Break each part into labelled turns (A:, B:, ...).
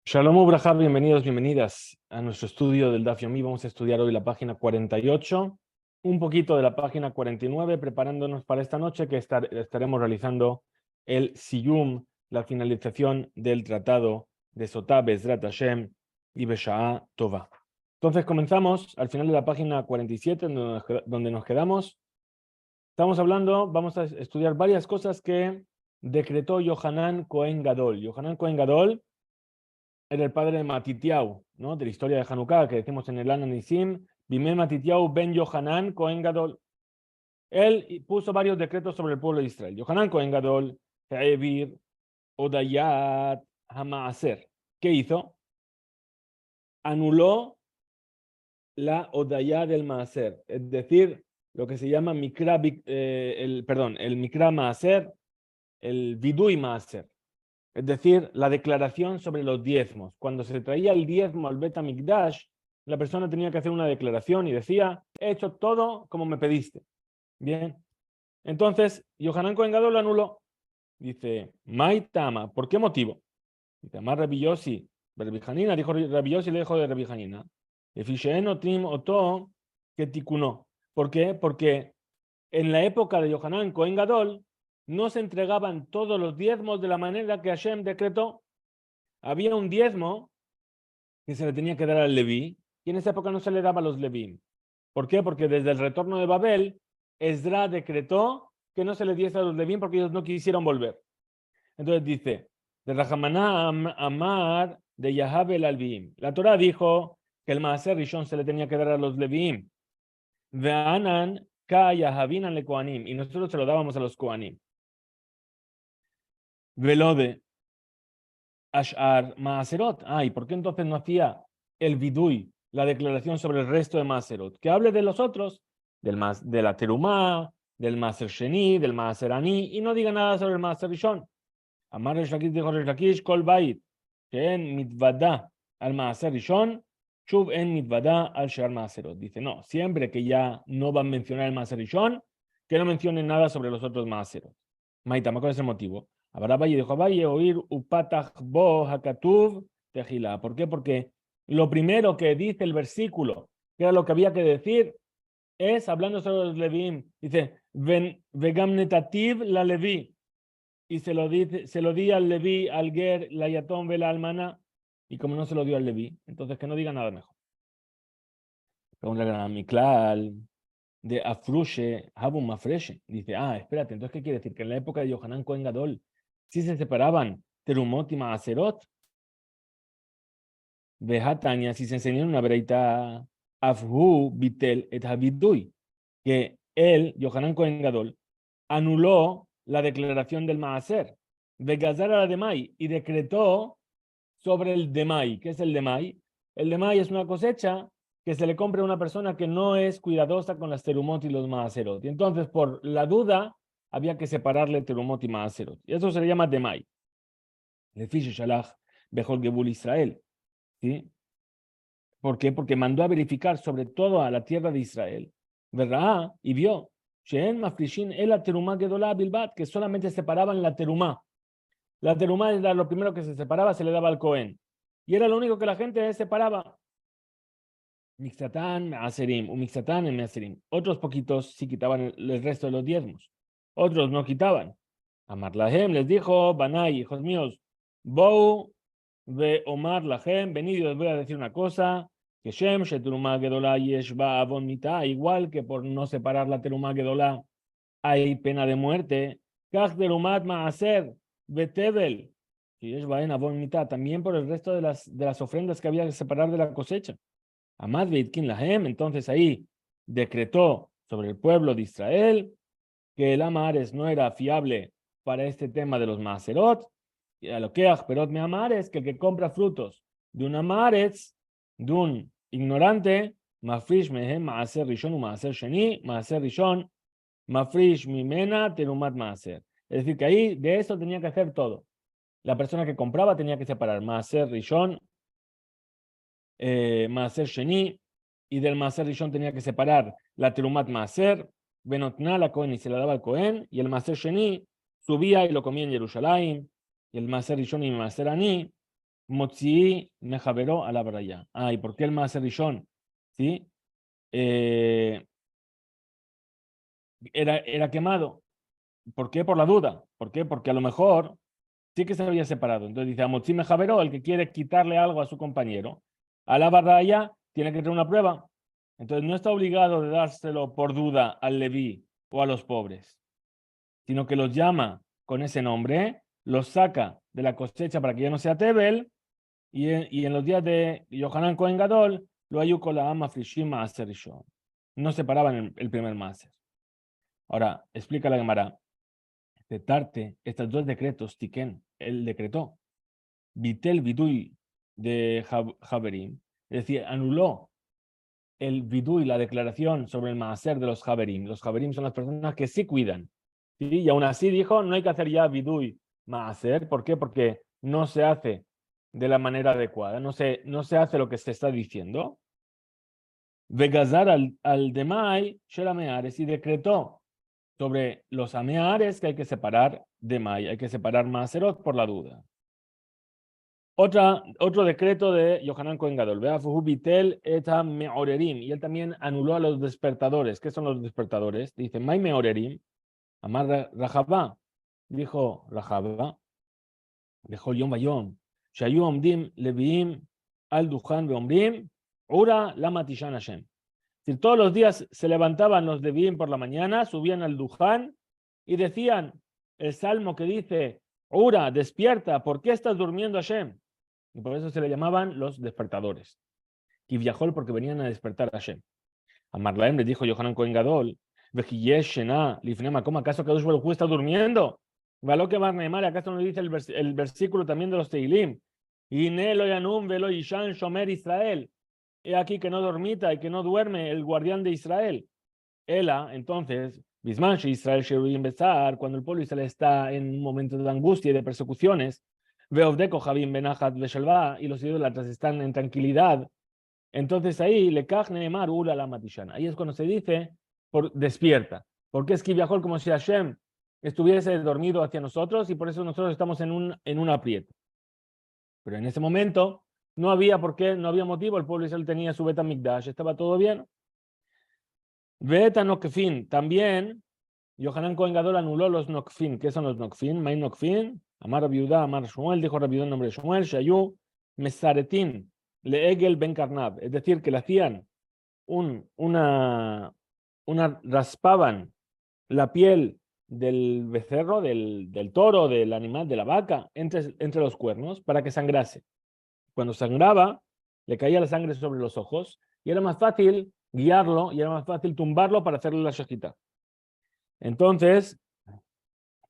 A: Shalom Ubraja, bienvenidos, bienvenidas a nuestro estudio del Daf Yomi. Vamos a estudiar hoy la página 48, un poquito de la página 49, preparándonos para esta noche que estaremos realizando el Siyum, la finalización del tratado de Sotá, Bezrat Hashem y Besha'a Tova. Entonces comenzamos al final de la página 47, donde nos quedamos. Estamos hablando, vamos a estudiar varias cosas que decretó Yohanan Cohen Gadol. Yohanan Cohen Gadol era el padre de Matitiau, ¿no? De la historia de Hanukkah, que decimos en el Ana Nisim, Bimé Matitiau ben Yohanan Cohen Gadol. Él puso varios decretos sobre el pueblo de Israel. Yohanan Cohen Gadol, Ha'evir, Odayat, Hamaaser. ¿Qué hizo? Anuló la Odayat del Maaser, es decir, lo que se llama el Mikra Maaser, el Vidui Maaser. Es decir, la declaración sobre los diezmos. Cuando se traía el diezmo al Bet HaMikdash, la persona tenía que hacer una declaración y decía, he hecho todo como me pediste. Bien. Entonces, Yohanan Cohen Gadol lo anuló. Dice, Maitama, ¿por qué motivo? Dice, Amar Rabbi Yossi, Rabbi Hanina, dijo Rabbi Yossi, le dijo de Rabbi Hanina. Que ticunó. ¿Por qué? Porque en la época de Yohanan Cohen Gadol, no se entregaban todos los diezmos de la manera que Hashem decretó. Había un diezmo que se le tenía que dar al Leví, y en esa época no se le daba a los Leví. ¿Por qué? Porque desde el retorno de Babel, Esdra decretó que no se le diese a los Leví porque ellos no quisieron volver. Entonces dice, de Rajamaná Amar de Yahabel al-Bim. La Torah dijo que el Maaser Rishon se le tenía que dar a los Leví. Ve'anan ka Yahavinan le Kohanim. Y nosotros se lo dábamos a los Kohanim. Velode Ashar Maaserot. ¿Y por qué entonces no hacía el Vidui, la declaración sobre el resto de Maaserot? Que hable de los otros, de la Terumá, del Maaser Sheni, del Maaser Ani, y no diga nada sobre el Maaser Rishon. Amar Resh Lakish dijo Resh Lakish, Kol Bait, que en Mitvada al Maaser Rishon, Shuv en Mitvada al Shar Maaserot. Dice, no, siempre que ya no van a mencionar el Maaser Rishon, que no mencionen nada sobre los otros Maaserot. Maitama, ¿cuál es el motivo? Habrá Valle dijo Valle oír upatach bo hakatuv tejila. ¿Por qué? Porque lo primero que dice el versículo, que era lo que había que decir, es hablando sobre los Levim. Dice, vegam netativ la Levi. Y se lo di al Levi, al Ger, la Yatom, la Almana. Y como no se lo dio al Levi, entonces que no diga nada mejor. Pregunta la Miklal de Afrushe, Habum Mafreshe. Dice, espérate, entonces ¿qué quiere decir? Que en la época de Yohanan Cohen Gadol, si se separaban Terumot y Maaserot, Vejatania, si se enseñó una breita, Afhu Bitel et Havidui, que él, Yohanan Cohen Gadol, anuló la declaración del Maaser, Vegazar a la Demai, y decretó sobre el Demai. ¿Qué es el Demai? El Demai es una cosecha que se le compra a una persona que no es cuidadosa con las terumot y los maaserot. Y entonces, por la duda, había que separarle terumot y maaserot. Y eso se le llama Demai. Le fiche Shalach Bejol Gebul Israel. ¿Sí? ¿Por qué? Porque mandó a verificar sobre todo a la tierra de Israel. ¿Verdad? Y vio que solamente separaban la terumá. La terumá era lo primero que se separaba, se le daba al Cohen. Y era lo único que la gente separaba. Mixtatán, Aserim, un Mixtatán en Aserim. Otros poquitos sí quitaban el resto de los diezmos. Otros no quitaban. Amar Lahem les dijo, Banay, hijos míos, Bou ve Omar Lahem, venid y os voy a decir una cosa, que Shem, Sheturumá Gedolá Yeshba Avon Mitá, igual que por no separar la Terumá Gedolá hay pena de muerte. Kach Terumat Maaser, Betebel, Yeshba en Avon Mitá, también por el resto de las ofrendas que había que separar de la cosecha. Amad Veitkin Lahem, entonces ahí decretó sobre el pueblo de Israel que el Amares no era fiable para este tema de los Maaserot, y a lo que Perot me Amares, que el que compra frutos de un Amares, de un ignorante, Mafrish Mehem Maaser Rishon u Maaser Sheni, Maaser Rishon, Mafrish Mimena Terumat Maaser. Es decir, que ahí de eso tenía que hacer todo. La persona que compraba tenía que separar Maaser Rishon, Maaser Sheni, y del Maaser Rishon tenía que separar la Terumat Maaser, Benotna la Cohen y se la daba al Cohen, y el Maaser Sheni subía y lo comía en Jerusalén, y el Maaser Rishon y el Maaser Ani Motzi mejaveró a la baraya. ¿Y por qué el Maaser Rishon? ¿Sí? Era quemado. ¿Por qué? Por la duda. ¿Por qué? Porque a lo mejor sí que se había separado. Entonces dice, Amotzi mejaveró, el que quiere quitarle algo a su compañero, a la baraya tiene que tener una prueba. Entonces no está obligado de dárselo por duda al Leví o a los pobres, sino que los llama con ese nombre, los saca de la cosecha para que ya no sea Tebel, y en los días de Yohanan Cohen Gadol, lo ayudó con la ama Frishim Maaser Rishon. No separaban el primer Maaser. Ahora, explica la Gemara. Tarte, estos dos decretos, Tiken, él decretó, Vitel Vidui de Haverim, es decir, anuló el Vidui, la declaración sobre el Maaser de los Haverim. Los Haverim son las personas que sí cuidan. ¿Sí? Y aún así dijo, no hay que hacer ya Vidui Maaser. ¿Por qué? Porque no se hace de la manera adecuada, no se hace lo que se está diciendo. Vegazar al Demai, Sherameares, y decretó sobre los Ameares que hay que separar Demai, hay que separar Maaserot por la duda. Otro decreto de Yohanan Cohen Gadol, Bitel eta meorerim, y él también anuló a los despertadores. ¿Qué son los despertadores? Dice, Mai meorerim, Amar Rahabá, dijo Rahabá, dejó Yom Bayom, Shayu Omdim Leviim al Duhan Beomrim, Ura Lama Tishan Hashem. Si todos los días se levantaban los Leviim por la mañana, subían al Duhan y decían el salmo que dice, Ura, despierta, ¿por qué estás durmiendo Hashem? Y por eso se le llamaban los despertadores. Y viajó porque venían a despertar a Hashem. A Marlaem le dijo Yohanan Cohen Gadol, ¿cómo acaso Kadosh Baruj Hu está durmiendo? ¿Való que Marneemar, acaso no dice el versículo también de los Teilim? Ine lo yanum velo yishan shomer Israel. He aquí que no dormita y que no duerme el guardián de Israel. Ela, entonces, Bisman Israel Sheruim Besar, cuando el pueblo de Israel está en un momento de angustia y de persecuciones, Veovdeko Javim Benachat Veshalva, y los idólatras están en tranquilidad. Entonces ahí, Lekach Neemar Ula la Matishan. Ahí es cuando se dice, despierta. Porque es que viajó como si Hashem estuviese dormido hacia nosotros y por eso nosotros estamos en un aprieto. Pero en ese momento no había por qué, no había motivo, el pueblo de Israel tenía su Beta Mikdash, estaba todo bien. Beta Nokfin, también Yohanan Cohen Gadol anuló los Nokfin. ¿Qué son los Nokfin? May Nokfin, Amar Rabiudá, Amar Shmuel, dijo Rabiudá en nombre de Shmuel, Shayu, Mesaretin, Leegel Ben Karnab. Es decir, que le hacían raspaban la piel del becerro, del toro, del animal, de la vaca, entre los cuernos para que sangrase. Cuando sangraba, le caía la sangre sobre los ojos y era más fácil guiarlo y era más fácil tumbarlo para hacerle la shejita. Entonces,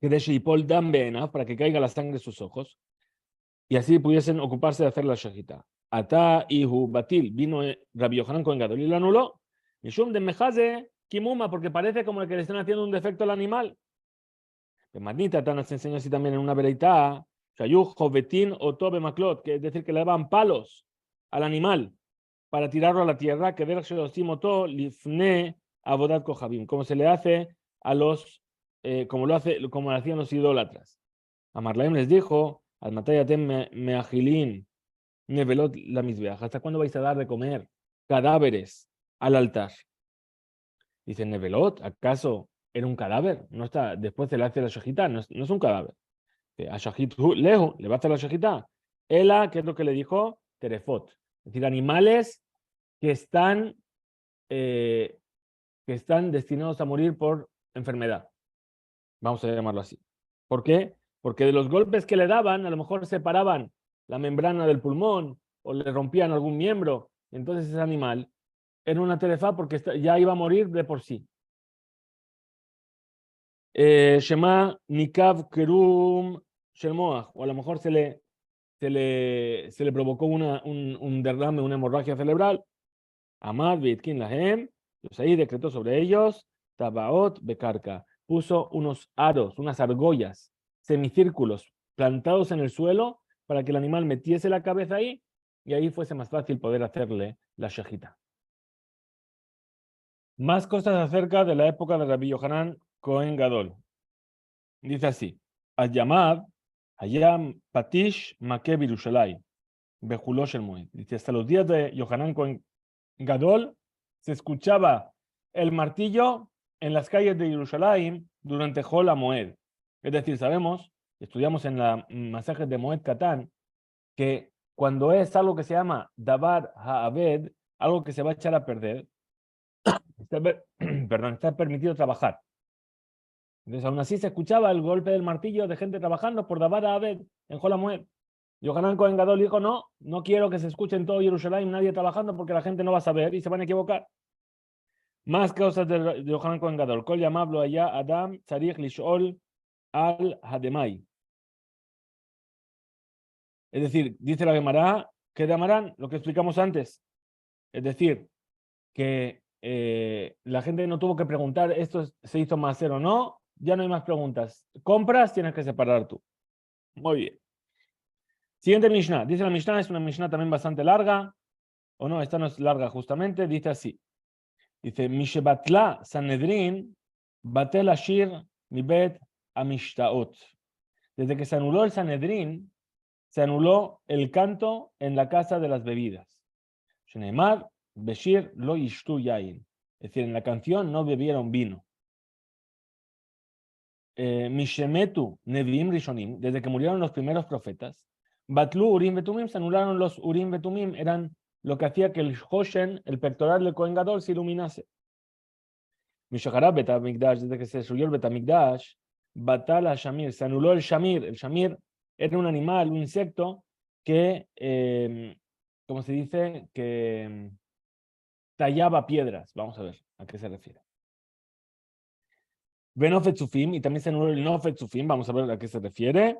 A: para que caiga la sangre de sus ojos y así pudiesen ocuparse de hacer la shejita. Ata ihu batil, vino Rabbi Yohanan Cohen Gadol y lo anuló. Mishum de mejaze kimuma, porque parece como que le están haciendo un defecto al animal. De Magnita nos enseña así también en una vereitá, Shayuj jovetín o tobe maklot, que es decir, que le daban palos al animal para tirarlo a la tierra, que der shedosimoto lifne abodat kohabim, como se le hace a los, como lo hacían los idólatras. A Marlaim les dijo, al matayatem meagilin nevelot la misbeaj, ¿hasta cuándo vais a dar de comer cadáveres al altar? Dice, nevelot, ¿acaso era un cadáver? No está, después se le hace la shejita, no es un cadáver. A shahit lejo, le va a hacer la shejita. Ela, ¿qué es lo que le dijo? Terefot. Es decir, animales que están destinados a morir por enfermedad. Vamos a llamarlo así. ¿Por qué? Porque de los golpes que le daban, a lo mejor separaban la membrana del pulmón o le rompían algún miembro. Entonces ese animal era una terefa porque ya iba a morir de por sí. Shema Nikav Kerum Shelmoach, o a lo mejor se le provocó un derrame, una hemorragia cerebral. Amad Vitkin Lahem, ahí decretó sobre ellos, Tabaot Bekarka, puso unos aros, unas argollas, semicírculos plantados en el suelo para que el animal metiese la cabeza ahí y ahí fuese más fácil poder hacerle la shejita. Más cosas acerca de la época de Rabbi Yohanan Cohen Gadol. Dice así, Ayamad, Ayam Patish Make Birushalai. Bejulosh el Moed. Dice, hasta los días de Yohanan Cohen Gadol se escuchaba el martillo en las calles de Jerusalén durante Hol Moed. Es decir, sabemos, estudiamos en la masaje de Moed Katán, que cuando es algo que se llama Dabar Ha'aved, algo que se va a echar a perder, perdón, está permitido trabajar. Entonces, aún así se escuchaba el golpe del martillo de gente trabajando por Dabar Ha'aved en Hol Moed. Yohanan Cohen Gadol dijo, no quiero que se escuche en todo Jerusalén nadie trabajando porque la gente no va a saber y se van a equivocar. Más cosas de Yohanan Cohen Gadol. Kol llamablo allá Adam Tzarich Lishol al Hademai. Es decir, dice la Gemara, que de Amarán, lo que explicamos antes. Es decir, que la gente no tuvo que preguntar, ¿esto se hizo más o no? Ya no hay más preguntas. Compras, tienes que separar tú. Muy bien. Siguiente Mishnah. Dice la Mishnah, es una Mishnah también bastante larga. O no, esta no es larga justamente. Dice así. Dice, Mishebatla Sanedrin, Batel Ashir Mibet Amishtaot. Desde que se anuló el Sanedrín, se anuló el canto en la casa de las bebidas. Sheneimar, Beshir lo ishtu yain. Es decir, en la canción no bebieron vino. Mishemetu Neviim Rishonim, desde que murieron los primeros profetas. Batlu Urim Betumim, se anularon los Urim Betumim, eran lo que hacía que el Hoshen, el pectoral del Kohen Gadol, se iluminase. Mishaharab Betamigdash, desde que se destruyó el Betamigdash, Batal Shamir, se anuló el Shamir. El Shamir era un animal, un insecto que, ¿cómo se dice? Que tallaba piedras. Vamos a ver a qué se refiere. Benofetzufim, y también se anuló el Nofetzufim. Vamos a ver a qué se refiere.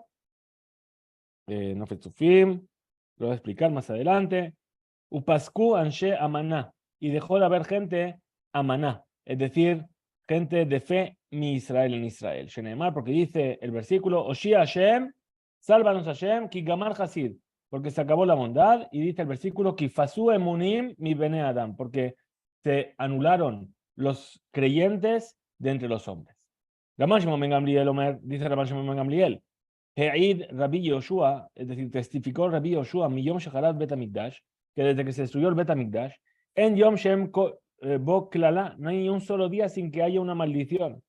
A: Nofetzufim, lo voy a explicar más adelante. Upasku Anshe Amaná, y dejó de haber gente Amaná, es decir, gente de fe mi Israel en Israel. Shenemar, porque dice el versículo, Oshia Hashem, sálvanos Hashem, Kigamar Hasid, porque se acabó la bondad, y dice el versículo, Kifasu Emunim mi Bene Adam, porque se anularon los creyentes de entre los hombres. Ramán Shimon ben Gamliel, Omer, dice Ramán Shimon ben Gamliel, He'id Rabbi Yoshua, es decir, testificó Rabbi Yoshua, Miyom Shacharat Betamikdash, que desde que se destruyó el Betamikdash, en Yom Shem Bo Klala, no hay un solo día sin que haya una maldición.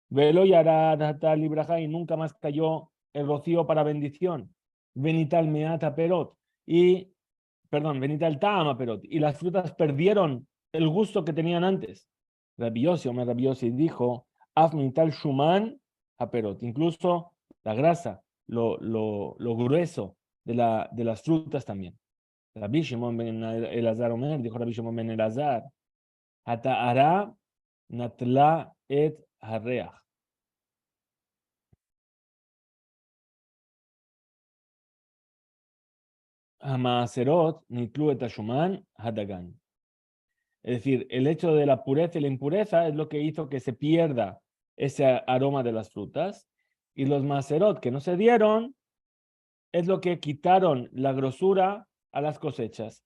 A: Velo Yarad Hatal Libraja, y nunca más cayó el rocío para bendición. Benital Meata Perot, y, perdón, Benital Taama Perot, y las frutas perdieron el gusto que tenían antes. Rabbi Yossi dijo, Afmintal Shuman Aperot, incluso la grasa, lo grueso de las frutas también. Rabbi Shimon ben Elazar Omer, dijo Rabbi Shimon ben Elazar, Hata'ara natla et harreach. Hamaaserot nitlu et ashuman hadagan. Es decir, el hecho de la pureza y la impureza es lo que hizo que se pierda ese aroma de las frutas. Y los maserot que no se dieron es lo que quitaron la grosura a las cosechas.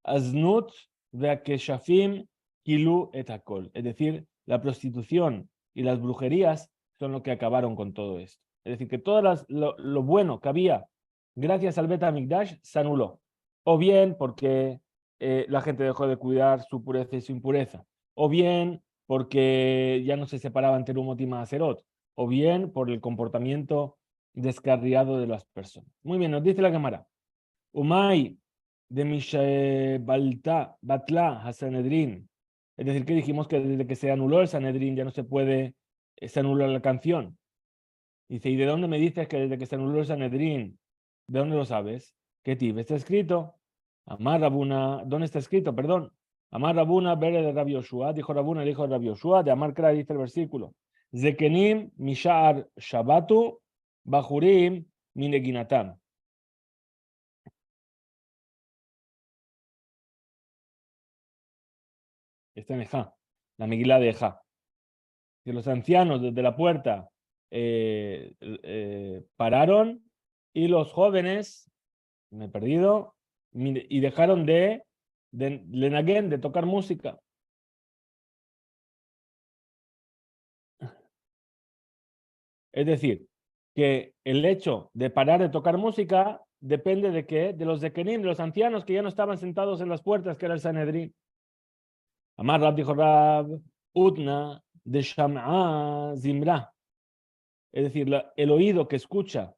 A: Aznut veakeshafim kilu et hakol. Es decir, la prostitución y las brujerías son lo que acabaron con todo esto. Es decir, que todo lo bueno que había gracias al Bet HaMikdash se anuló. O bien porque la gente dejó de cuidar su pureza y su impureza. O bien porque ya no se separaban Terumot y Maaserot. O bien por el comportamiento descarriado de las personas. Muy bien, nos dice la Gemara. Umay de Mishebalta Batla Hasanedrin. Es decir, que dijimos que desde que se anuló el Sanedrín ya no se puede, se anuló la canción. Dice, ¿y de dónde me dices que desde que se anuló el Sanedrín? ¿De dónde lo sabes? ¿Qué tib? Está escrito. Amar Rabuna, ¿dónde está escrito? Perdón. Amar Rabuna, Bere de Rabbi Yoshua, dijo Rabuna, el hijo de Rabbi Yoshua, de Amar Kra, dice el versículo. Zekenim Mishar Shabatu Bajurim Mineginatam. Está en Ejá, la Megilá de Ejá. Que los ancianos desde la puerta pararon y los jóvenes, me he perdido, y dejaron de lenaguen, de tocar música. Es decir, que el hecho de parar de tocar música depende de qué, de los zekenim, de los ancianos que ya no estaban sentados en las puertas, que era el Sanedrín. Amar Rab dijo Rab, Utna de Sham'a Zimra. Es decir, el oído que escucha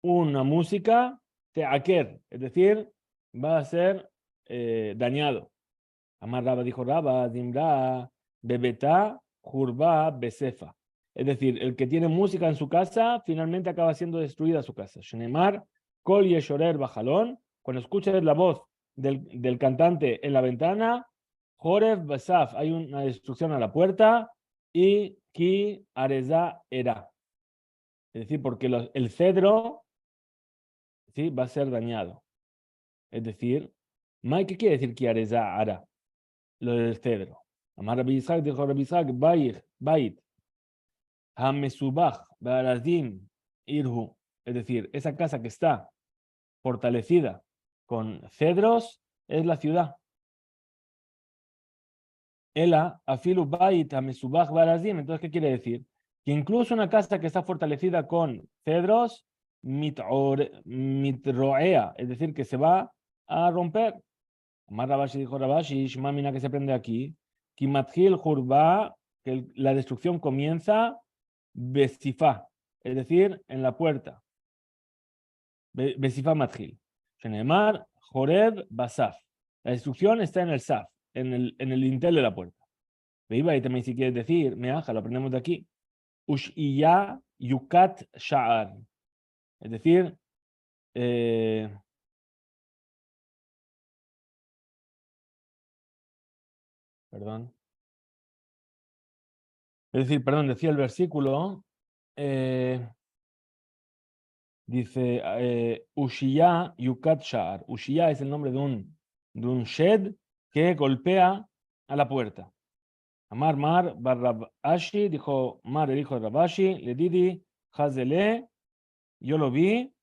A: una música, teaker, es decir, va a ser dañado. Amar Raba dijo Raba, Zimra, Bebetá, Jurba, Besefa. Es decir, el que tiene música en su casa, finalmente acaba siendo destruida su casa. Shenemar, Kol Yeshorer Bajalón, cuando escuches la voz del cantante en la ventana, Jorev Basaf, hay una destrucción a la puerta, y Ki Areza Era. Es decir, porque el cedro, ¿sí?, va a ser dañado. Es decir, ¿qué quiere decir Ki Areza Ara? Lo del cedro. Amar Rabbi Yitzhak dijo Rabbi Yitzhak, Bait, Hamesubach, Barazim, Irhu. Es decir, esa casa que está fortalecida con cedros es la ciudad. Ela, Afilu Bait, Hamesubach, Barazim. Entonces, ¿qué quiere decir? Que incluso una casa que está fortalecida con cedros, mitroea, es decir, que se va a romper. Amar Rabashi dijo Rabashi, Shmamina, que se prende aquí, Kimathil Jurba, que la destrucción comienza Besifá, es decir, en la puerta. Besifá Mathil. Shenemar, Joreb, Basaf. La destrucción está en el Saf, en el dintel de la puerta. Veiba, y también si quieres decir, Meaja, lo aprendemos de aquí. Ushiya Yukat Sha'ar. Es decir, perdón. Es decir, perdón, decía el versículo, dice, Ushiya Yukat Sha'ar. Ushiya es el nombre de un shed que golpea a la puerta. Amar Mar Barrabashi, dijo Mar, el hijo de Rabashi, le didi, Hazele, yo lo vi,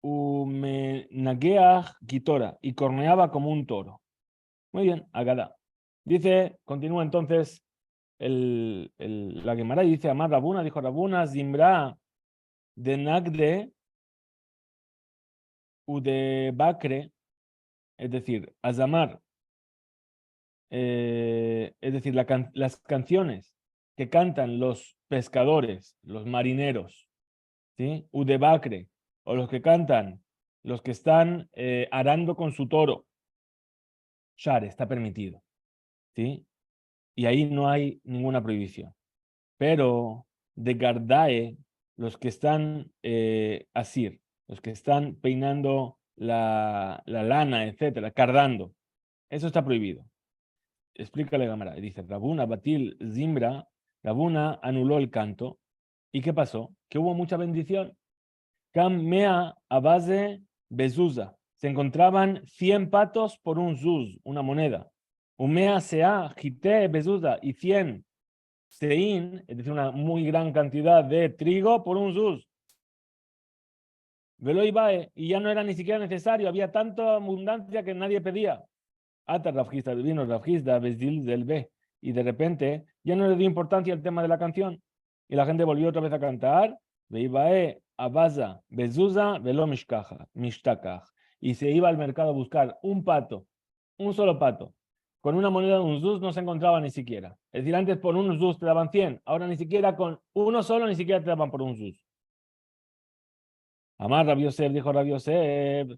A: Umenageach Gitora, y corneaba como un toro. Muy bien, Agada. Dice, continúa entonces la Gemara y dice, Amar Rabuna, dijo Rabuna, Zimbra de Nagde u de Bakre, es decir, Azamar, es decir, las canciones que cantan los pescadores, los marineros, ¿sí? U de Bakre, o los que cantan, los que están arando con su toro, Shar, está permitido, ¿sí? Y ahí no hay ninguna prohibición. Pero de Gardae, los que están asir, los que están peinando la lana, etcétera, cardando, eso está prohibido. Explícale a Gamara. Dice, Rabuna Batil Zimbra, Rabuna anuló el canto. ¿Y qué pasó? Que hubo mucha bendición. Cam mea a base bezuza. Se encontraban 100 patos por un zuz, una moneda. Umea sea jite bezuza, y 100 sein, es decir, una muy gran cantidad de trigo por un zuz. Velo ibae, y ya no era ni siquiera necesario, había tanta abundancia que nadie pedía. Ata Rafgista, vino Rafgista, Besdil del B, y de repente ya no le dio importancia al tema de la canción. Y la gente volvió otra vez a cantar, Veibae, Abaza, Bezuza, Velo Mishtakach. Y se iba al mercado a buscar un pato, un solo pato. Con una moneda de un zuz no se encontraba ni siquiera. Es decir, antes por un zuz te daban 100, ahora ni siquiera con uno solo ni siquiera te daban por un zuz. Amar Rabbi Yosef, dijo Rabbi Yosef,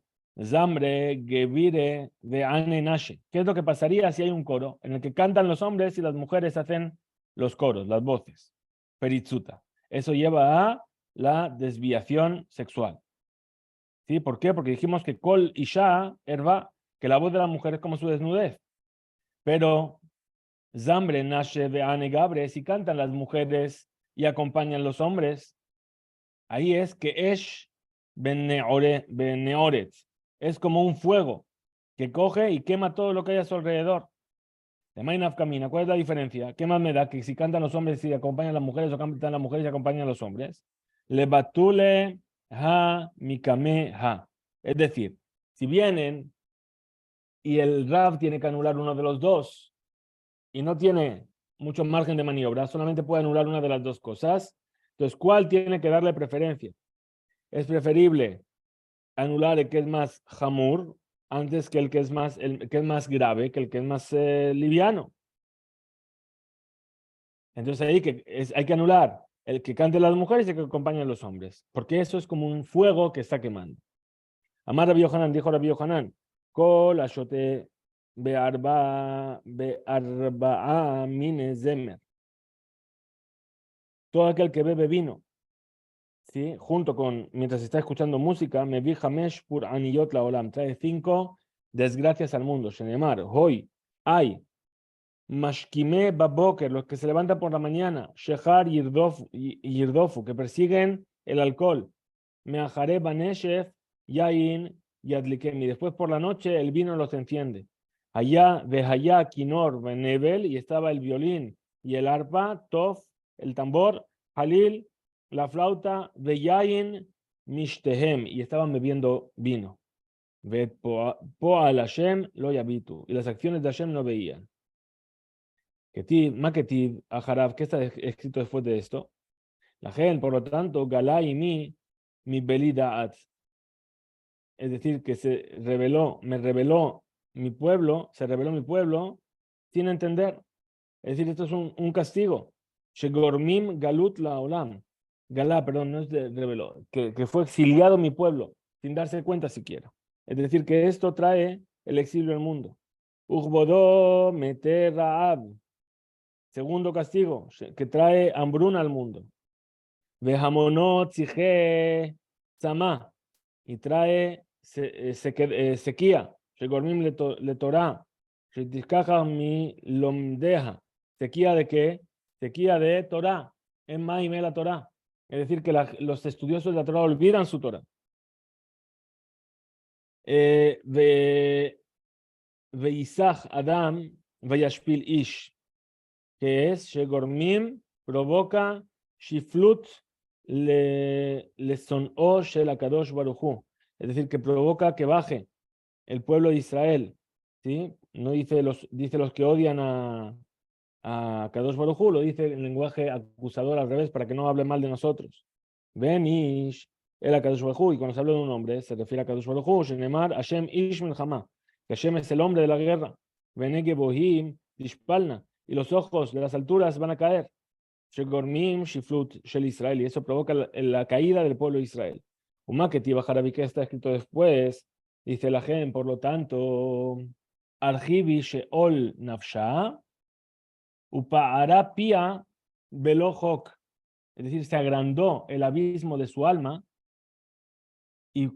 A: Zambre, Gevire, de Ane Nashe. ¿Qué es lo que pasaría si hay un coro en el que cantan los hombres y las mujeres hacen los coros, las voces? Peritzuta. Eso lleva a la desviación sexual. ¿Sí? ¿Por qué? Porque dijimos que Kol Isha, Erva, que la voz de la mujer es como su desnudez. Pero Zambre, Nashe, Veane, Gabre, si cantan las mujeres y acompañan los hombres, ahí es que Esh Beneoret es como un fuego que coge y quema todo lo que hay a su alrededor. De Mainaf camina, ¿cuál es la diferencia? ¿Qué más me da que si cantan los hombres y acompañan las mujeres o cantan las mujeres y acompañan los hombres? Le batule ha mikame ha. Es decir, si vienen y el Rav tiene que anular uno de los dos y no tiene mucho margen de maniobra, solamente puede anular una de las dos cosas, entonces, ¿cuál tiene que darle preferencia? Es preferible anular el que es más hamur antes que el que es más grave, que el que es más liviano. Entonces ahí hay que anular el que cante las mujeres y el que acompañan los hombres, porque eso es como un fuego que está quemando. Amar Rabbi Yohanan, dijo Rabbi Yohanan, Kol ashote be'arba'a mine zemer. Todo aquel que bebe vino, ¿sí? Mientras está escuchando música, me vi Hamesh pur aniyot la olam, trae 5 desgracias al mundo. Shenemar, hoy, hay, mashkime baboker, los que se levantan por la mañana, shehar yirdofu, que persiguen el alcohol, meajare baneshef, yain yadlikem, y después por la noche el vino los enciende. Allá, vehaya, kinor, benebel, y estaba el violín y el arpa, tof, el tambor, halil, la flauta, veyain, mishtehem, y estaban bebiendo vino. Poal Hashem lo yabitu, y las acciones de Hashem no veían. Maketiv, Aharab, ¿qué está escrito después de esto? La gente, por lo tanto, Galá y mi belidaat. Es decir, que se reveló mi pueblo sin entender. Es decir, esto es un castigo. Shegormim galut la olam. Galá, perdón, no es reveló, que fue exiliado mi pueblo, sin darse cuenta siquiera. Es decir, que esto trae el exilio al mundo. Ugbodó meter Raab. Segundo castigo, que trae hambruna al mundo. Vejamonot tzije tzama. Y trae sequía. Shegormim le Torah. Shetiscaja mi lomdeja. ¿Sequía de qué? Sequía de Torah. En Maime la Torah. Es decir, que los estudiosos de la Torah olvidan su Torah. Veisach Adam vayashpil ish. Que es Shegormim provoca Shiflut le sonó Shel Akadosh Baruchu. Es decir, que provoca que baje el pueblo de Israel. ¿Sí? No dice los que odian a Kadosh Baruchu, lo dice en lenguaje acusador al revés, para que no hable mal de nosotros. Benish, el Akadosh Baruchu, y cuando se habla de un hombre, se refiere a Kadosh Baruchu, Shenemar, Hashem Ish Milchama, que Hashem es el hombre de la guerra. Benege Bohim, Dishpalna, y los ojos de las alturas van a caer. Shegormim Shiflut Shel Israel, y eso provoca la caída del pueblo de Israel. Umaketi Bajarabi, que está escrito después, dice la gente, por lo tanto, Arjibi Sheol Nafsha, Upa'ara Pia Belohok, es decir, se agrandó el abismo de su alma y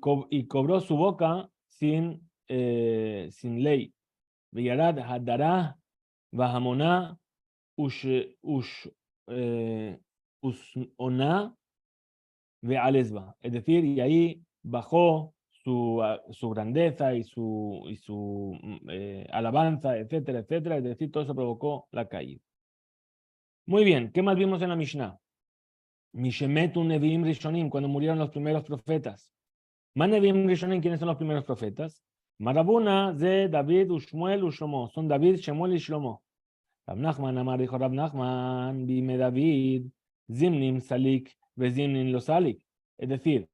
A: cobró su boca sin ley. Villarad Hadarah Bahamoná Usona Ve'alesba. Es decir, y ahí bajó su grandeza y su alabanza, etcétera, etcétera. Es decir, todo eso provocó la caída. Muy bien, ¿qué más vimos en la Mishnah? Mishemetu Neviim Rishonim, cuando murieron los primeros profetas. ¿Man Neviim Rishonim, quiénes son los primeros profetas? Marabuna, de David, Ushmuel, Ushlomo. Son David, Shemuel y Shlomo. Rab Nachman, Amar, dijo Rab Nachman, Bime David, Zimnim Salik, Vezimnim lo Salik. Es decir,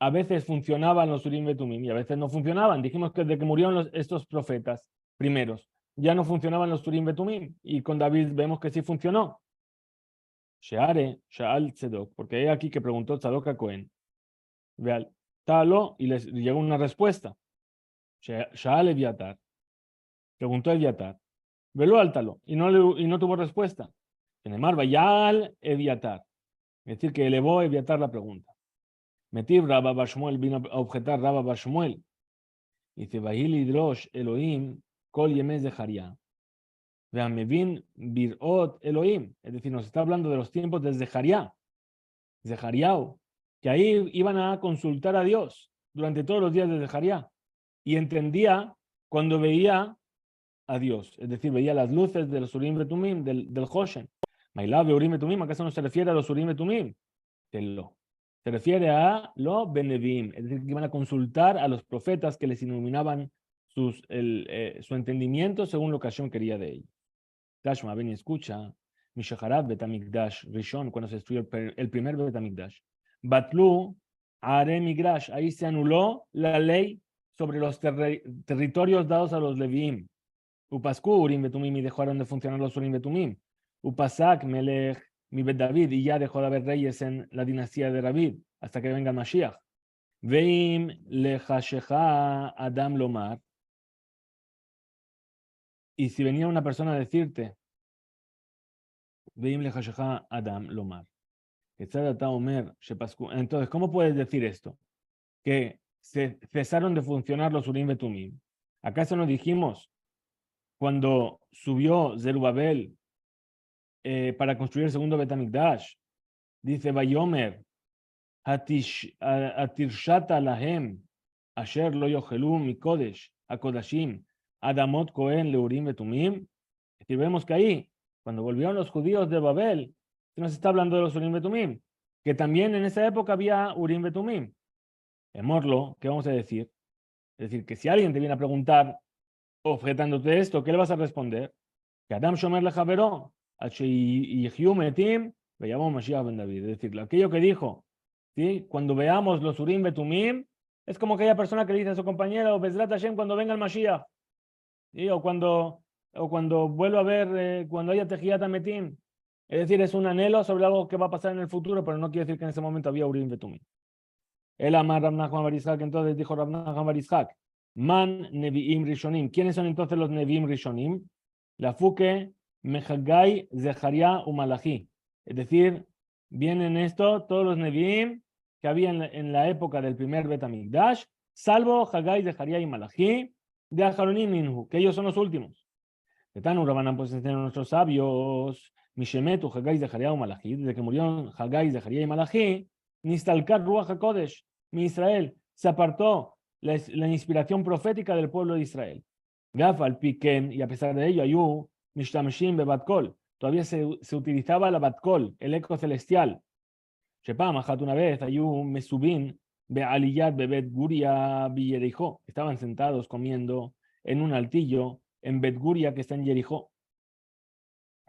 A: a veces funcionaban los Urim Betumim y a veces no funcionaban. Dijimos que desde que murieron estos profetas primeros, ya no funcionaban los Urim Betumim. Y con David vemos que sí funcionó. Sheare, Shaal Tzedok, porque hay aquí que preguntó Tzadok a Cohen. Vean, talo y les llegó una respuesta. Shaal Eviatar. Preguntó Eviatar. Veló al talo y no tuvo respuesta. Enemar Bayal Eviatar. Es decir, que elevó Eviatar la pregunta. Metib Rabba Bashmuel, vino a objetar Rabba Bashmuel. Dice, Bahil Hidrosh Elohim Kol Yemes de Jaria. Vean, Mevin Birot Elohim. Es decir, nos está hablando de los tiempos de Zeharia. Zehariao. Que ahí iban a consultar a Dios durante todos los días de Zeharia. Y entendía cuando veía a Dios. Es decir, veía las luces de los Urim Betumim, del Hoshen. Mailab Urim Betumim, ¿acaso no se refiere a los Urim Betumim? Se refiere a lo Benevim, es decir, que iban a consultar a los profetas que les iluminaban su entendimiento según lo que Hashem quería de ellos. Tashma, ven y escucha. Mishaharat Betamikdash Rishon, cuando se destruyó el primer Betamikdash. Batlu Are Migrash, ahí se anuló la ley sobre los territorios dados a los Leviim. Upasku Urim Betumim y dejaron de funcionar los Urim Betumim. Upasak Melech mi Bet David y ya dejó de haber reyes en la dinastía de David hasta que venga el Mashiach. Veim lechashecha Adam Lomar. Y si venía una persona a decirte, Veim lechashecha Adam Lomar. Entonces, ¿cómo puedes decir esto? Que se cesaron de funcionar los Urim Betumim. ¿Acaso nos dijimos cuando subió Zerubabel para construir el segundo Betamikdash? Dice Bayomer, Atirshata lahem, Asher lo yochelu mikodesh, akodashim, Adamot Kohen leurim betumim. Es decir, vemos que ahí, cuando volvieron los judíos de Babel, se nos está hablando de los Urim Betumim, que también en esa época había Urim Betumim. En Morlo, ¿qué vamos a decir? Es decir, que si alguien te viene a preguntar, objetándote esto, ¿qué le vas a responder? Que Adam Shomer lejaveró, Yichyu metim, veíamos Mashiach ben David. Es decir, aquello que dijo, ¿sí? Cuando veamos los Urim Betumim, es como aquella persona que le dice a su compañero, Bezrat Hashem, cuando venga el Mashiach, ¿sí? O cuando vuelva a ver, cuando haya Tejiyat Metim. Es decir, es un anhelo sobre algo que va a pasar en el futuro, pero no quiere decir que en ese momento había Urim Betumim. El amar Rav Nachman bar Yitzhak, entonces dijo Rav Nachman bar Yitzhak, Man Nevi'im Rishonim. ¿Quiénes son entonces los Nevi'im Rishonim? La Fuke, Mehagai, Zecharia u Malachi. Es decir, vienen esto todos los Nevi'im que había en la época del primer Betamikdash, salvo Hagai, Zecharia y Malachi, de Aharonim Minhu, que ellos son los últimos. Betanu Rabanan, pues enseñan nuestros sabios, Mishemetu, Hagai, Zecharia u Malachi, desde que murieron Hagai, Zecharia y Malachi, Nistalkat Ruach HaKodesh, mi Israel, se apartó la inspiración profética del pueblo de Israel. Gafal Piken, y a pesar de ello, Ayu, Mishtamshim Bebatkol, todavía se utilizaba la Batkol, el eco celestial. Shepam, ajat una vez, Ayu Mesubin, Be'aliyat Bebet Guria Jericó. Estaban sentados comiendo en un altillo en Bet Guria que está en Jericó.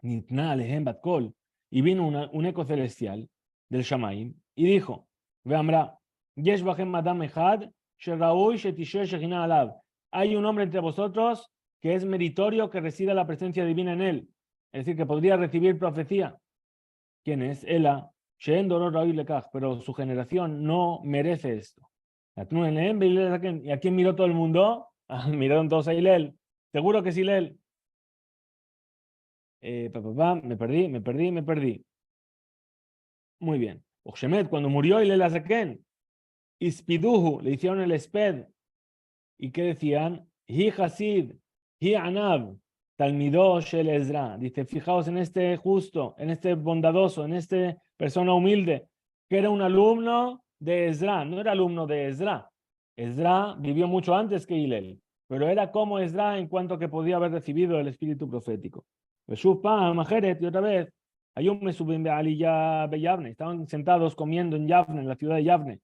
A: Nitna Alehem Batkol, y vino un eco celestial del Shamaim y dijo, Veamra, Yesh Bachem Adam Echad, Sheraui Shetishe Shechina Alav. Hay un hombre entre vosotros que es meritorio que resida la presencia divina en él. Es decir, que podría recibir profecía. ¿Quién es? Ela, Sheen Doror Raúl Lekaj, pero su generación no merece esto. ¿Y a quién miró todo el mundo? Miraron todos a Hillel. Seguro que es Hillel. Me perdí. Muy bien. Oxemet, cuando murió Hillel Azaken, Ispiduhu, le hicieron el esped. ¿Y qué decían? Hi Hasid, Hi Anab, Talmidó Shel Ezra. Dice, fijaos en este justo, en este bondadoso, en este persona humilde, que era un alumno de Ezra, no era alumno de Ezra. Ezra vivió mucho antes que Hillel, pero era como Ezra en cuanto que podía haber recibido el espíritu profético. Veshupa, Majeret, y otra vez, Ayum Mesubim Be'aliyah Beyavne, estaban sentados comiendo en Yavne, en la ciudad de Yavne.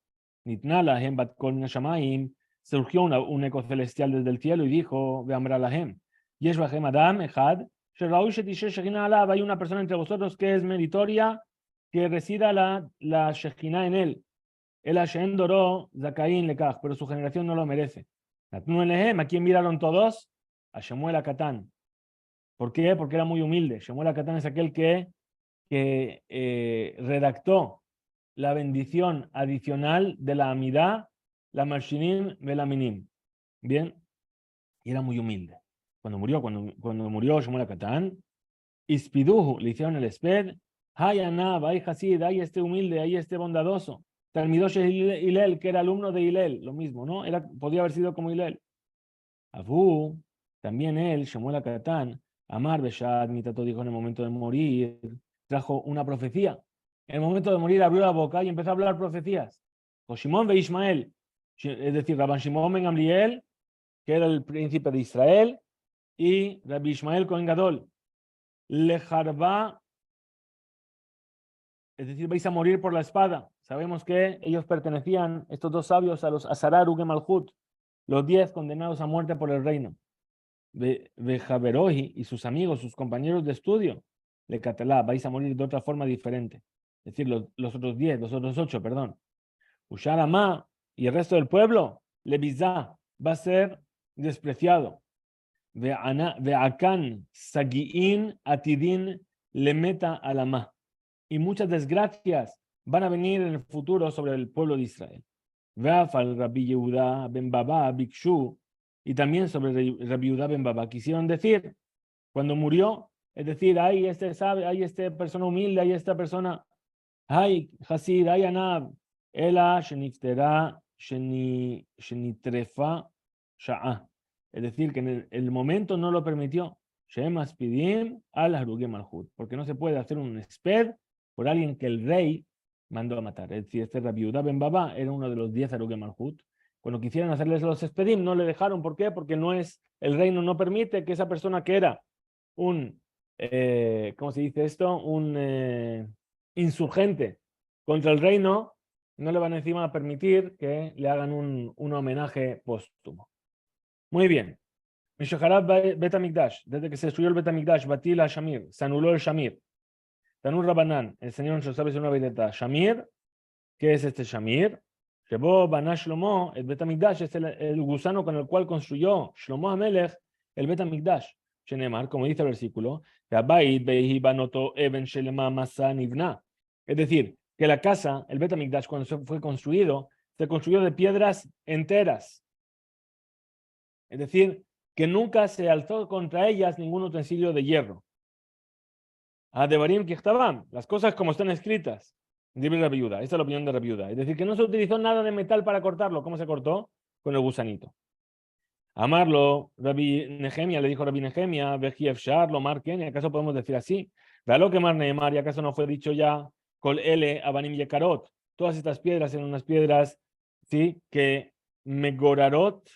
A: Nitnala, Hembat Kol Nashamaim, surgió un eco celestial desde el cielo y dijo, Veamra Lahem, Yesh Bachem Adam Echad, Sheraui Shetishe Shechina Alav, hay una persona entre vosotros que es meritoria, que resida la Shechina en él. El Hashem Doró Zakain Lekaj, pero su generación no lo merece. Natnu Lehem, ¿a quién miraron todos? A Shemuel Akatán. ¿Por qué? Porque era muy humilde. Shemuel Akatán es aquel que redactó la bendición adicional de la Amidá, la Marshinim, Belaminim. Bien, y era muy humilde. Cuando murió Shemuel Akatán, Ispiduhu, le hicieron el esped, Hay Anab, hay Hasid, hay este humilde, hay este bondadoso. Talmidosh Hillel, que era alumno de Hillel, lo mismo, ¿no? Podía haber sido como Hillel. Abu, también él, Shemuel Akatán, Amar Beshad, Mitato dijo en el momento de morir, trajo una profecía. En el momento de morir abrió la boca y empezó a hablar profecías. Con Shimon ve Ismael, es decir, Rabban Shimon ben Gamliel, que era el príncipe de Israel, y Rabbi Ismael Cohen Gadol. Lejarba, es decir, vais a morir por la espada. Sabemos que ellos pertenecían, estos dos sabios, a los Azarar Uge Malchut, los 10 condenados a muerte por el reino. Vejaverohi y sus amigos, sus compañeros de estudio, le catalá, vais a morir de otra forma diferente. Es decir, los otros 10, los otros 8, perdón. Usharama y el resto del pueblo, Levizá, va a ser despreciado. Ve'akan sagi'in atidin lemeta alama. Y muchas desgracias van a venir en el futuro sobre el pueblo de Israel. Ve'afal Rabbi Yehuda ben Baba bikshu. Y también sobre Rabbi Yehuda ben Baba quisieron decir, cuando murió, es decir, hay este sabe, hay esta persona humilde, hay esta persona, hay Hasid, hay Anab, Ela sheniftera shenitrefa sha'a. Es decir, que en el momento no lo permitió. Shemas pidim al haruge malhut, porque no se puede hacer un esped por alguien que el rey mandó a matar. Es decir, este Rabbi Yehuda ben Baba era uno de los 10 haruge malhut. Cuando quisieran hacerles los espedim, no le dejaron. ¿Por qué? Porque no es, el reino no permite que esa persona que era un, ¿cómo se dice esto? Un insurgente contra el reino, no le van encima a permitir que le hagan un homenaje póstumo. Muy bien. Mishaharab Bet HaMikdash, desde que se destruyó el Bet HaMikdash, Batila Shamir, se anuló el Shamir. Tanur Rabanán, enseñó en nuestros sabios una vedeta. Shamir, ¿qué es este Shamir? Shebo Bana Shlomo, el Bet HaMikdash es el gusano con el cual construyó Shlomo HaMelech el Bet HaMikdash. Shenemar, como dice el versículo, es decir, que la casa, el Bet HaMikdash, cuando fue construido, se construyó de piedras enteras. Es decir, que nunca se alzó contra ellas ningún utensilio de hierro. Adevarim Kichtavam, las cosas como están escritas. Dice la viuda, esta es la opinión de la viuda. Es decir, que no se utilizó nada de metal para cortarlo. ¿Cómo se cortó? Con el gusanito. Amarlo, Rabbi Nehemia, le dijo Rabbi Nehemia, Vejief Shar, lo marquen, ¿y acaso podemos decir así? Dalo que Mar Neemar, ¿y acaso no fue dicho ya? Col L, Abanim Yekarot. Todas estas piedras eran unas piedras, ¿sí? Que Megorarot,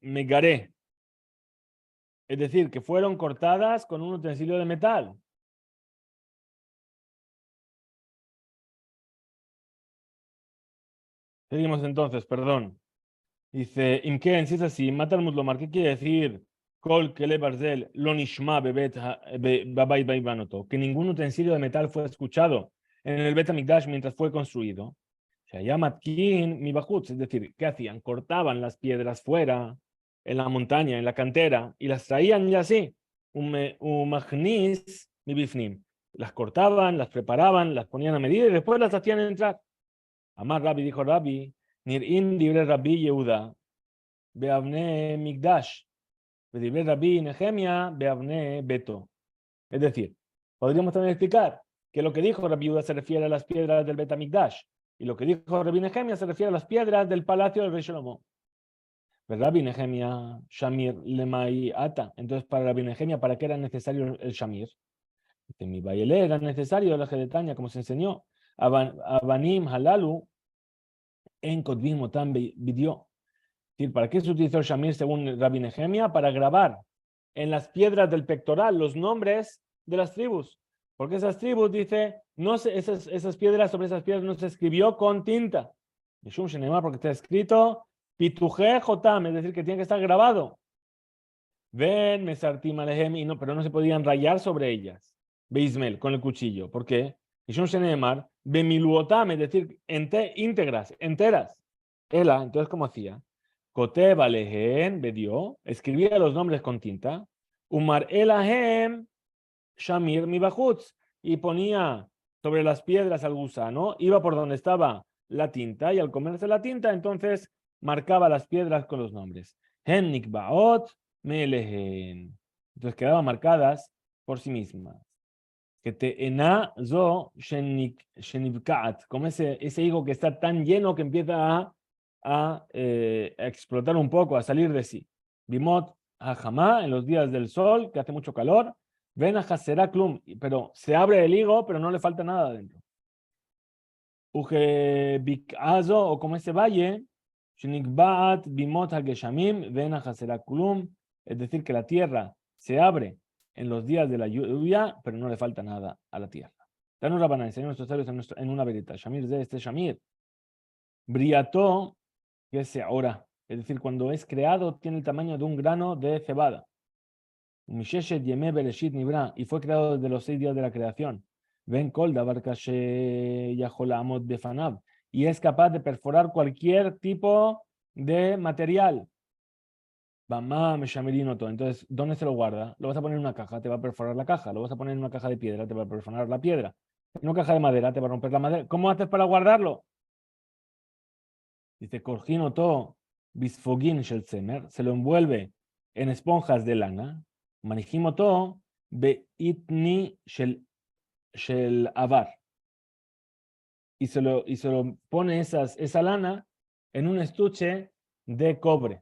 A: Megaré. Es decir, que fueron cortadas con un utensilio de metal. Seguimos entonces, perdón. Dice, Imken, si es así, mata al muslomar, ¿qué quiere decir? Kol kele barzel lo nishma bebet babait baibanoto, que ningún utensilio de metal fue escuchado en el Bet HaMikdash mientras fue construido. Shayamatkin mi bajutz, es decir, ¿qué hacían? Cortaban las piedras fuera, en la montaña, en la cantera, y las traían ya así, un magnis mi bifnim. Las cortaban, las preparaban, las ponían a medida y después las hacían entrar. Amar Rabbi, dijo Rabbi, Nir'im libre Rabbi Yehuda, Beavne Mikdash, libre Rabbi Nehemia, Beavne Beto. Es decir, podríamos también explicar que lo que dijo Rabbi Yehuda se refiere a las piedras del Bet HaMikdash y lo que dijo Rabbi Nehemia se refiere a las piedras del palacio del rey Shlomo. Rabbi Nehemia, Shamir, Lemai, Ata. Entonces, para Rabbi Nehemia, ¿para qué era necesario el Shamir? Dice, mi baile era necesario la Jedetaña, como se enseñó. Abanim Halalu, en Kodvim Motam Bidio. ¿Para qué se utilizó el Shamir según Rabbi Nehemia? Para grabar en las piedras del pectoral los nombres de las tribus. Porque esas tribus, dice, no se, esas piedras, sobre esas piedras no se escribió con tinta. Porque está escrito Pituje Jotam, es decir, que tiene que estar grabado. Ven, Mesartim Alehem, y no, pero no se podían rayar sobre ellas. Beismel, con el cuchillo. ¿Por qué? Bemiluotam, es decir, íntegras, enteras. Ela, entonces, ¿cómo hacía? Koteb Alehem, Bedió, escribía los nombres con tinta. Umar Elahem, Shamir Mibachutz, y ponía sobre las piedras al gusano, iba por donde estaba la tinta, y al comerse la tinta, entonces marcaba las piedras con los nombres. Hen Nikbaot, Melehen. Entonces quedaban marcadas por sí mismas. Que te ena zo shenivkaat, como ese higo que está tan lleno que empieza a explotar un poco, a salir de sí. Bimot hajamá, en los días del sol, que hace mucho calor. Ven a Hasera Klum, pero se abre el higo, pero no le falta nada adentro. Uge Bikazo, o como ese valle, Shenikbaat Bimot Hageshamim, ven a Hasera Klum, es decir, que la tierra se abre en los días de la lluvia, pero no le falta nada a la tierra. Danos Rabbanan, enseñamos nuestros sabios en una verita. Shamir de este Shamir. Briató, que es ahora, es decir, cuando es creado, tiene el tamaño de un grano de cebada. Y fue creado desde los 6 días de la creación. ven kol davar kashe yachol la'amod befanav, y es capaz de perforar cualquier tipo de material. Bamá meshamerino todo. Entonces, ¿dónde se lo guarda? Lo vas a poner en una caja, te va a perforar la caja. Lo vas a poner en una caja de piedra, te va a perforar la piedra. En una caja de madera, te va a romper la madera. ¿Cómo haces para guardarlo? Dice, corjino todo, bisfogin shel tzemer, se lo envuelve en esponjas de lana. Manijimo todo, beitni shel avar. Y se lo pone esa lana en un estuche de cobre.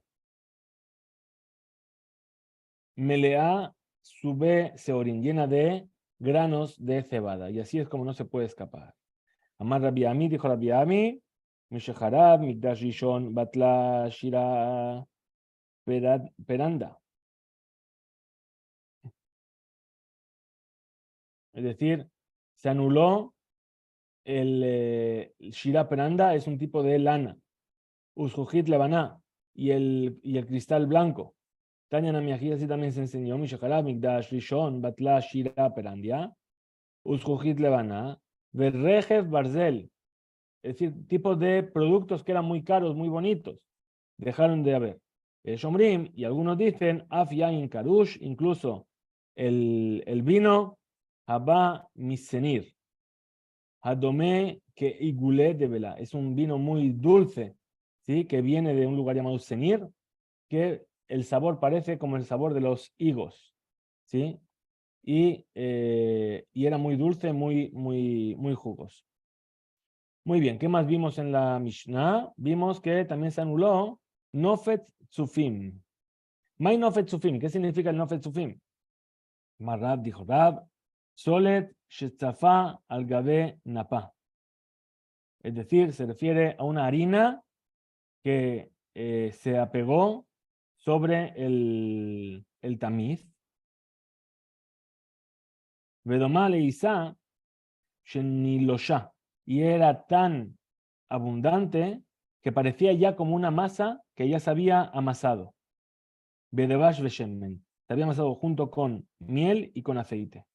A: Melea sube seorín, llena de granos de cebada. Y así es como no se puede escapar. Amar Rabbi Ami, dijo Rabbi Ami, Misheharab, Mikdash Rishon, Batla, Shira, Peranda. Es decir, se anuló el Shira Peranda, es un tipo de lana. Usjujit Lebaná, y el cristal blanco. Tanya Namiají, así también se enseñó. Misheharab, Mikdash Rishon, Batla, Shira, Perandia. Usjujit Lebaná. Verrejev Barzel. Es decir, tipos de productos que eran muy caros, muy bonitos, dejaron de haber. Shomrim, y algunos dicen, Af Yain Karush, incluso el vino, Haba Misenir, Hadome que Igule de Vela, es un vino muy dulce, ¿sí? Que viene de un lugar llamado Senir, que el sabor parece como el sabor de los higos, ¿sí? Y era muy dulce, muy jugoso. Muy bien, ¿qué más vimos en la Mishnah? Vimos que también se anuló Nofet Tzufim. May Nofet Tzufim, ¿qué significa el Nofet Tzufim? Marrab dijo Rab, Solet Shetzafa al Gabe Napa. Es decir, se refiere a una harina que se apegó sobre el tamiz. Vedomá le Isa Shenilosha. Y era tan abundante que parecía ya como una masa que ya se había amasado. Bedevash veshemen. Se había amasado junto con miel y con aceite.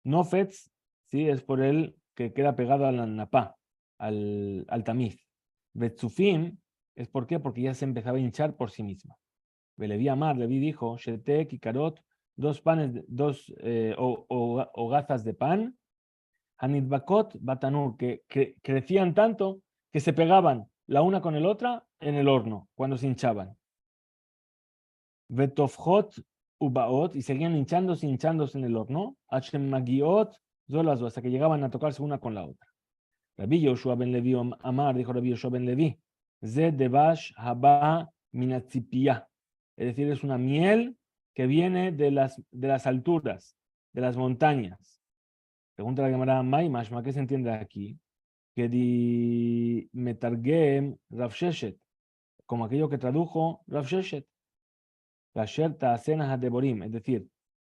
A: Nofetz, ¿sí? Es por el que queda pegado a la napá, al tamiz. Betzufim, ¿es por qué? Porque ya se empezaba a hinchar por sí misma. Beleví Amar, Leví dijo, Shetek y Karot, dos panes, dos hogazas de pan, Hanidbakot Batanur, que crecían tanto que se pegaban la una con el otra en el horno cuando se hinchaban. Vetofhot Ubaot, y seguían hinchándose en el horno. Hachem Magiot Zolazo, hasta que llegaban a tocarse una con la otra. Rabbi Yoshua ben Levi Amar, dijo Rabbi Yoshua ben Levi, Ze Devash Haba Minatzipia. Es decir, es una miel que viene de las alturas, de las montañas. Pregunta la Gemara, May Mashma, ¿qué se entiende aquí? Que di Metargem Rav Sheshet, como aquello que tradujo Rav Sheshet. Kasher Ta'asena Hadeborim, es decir,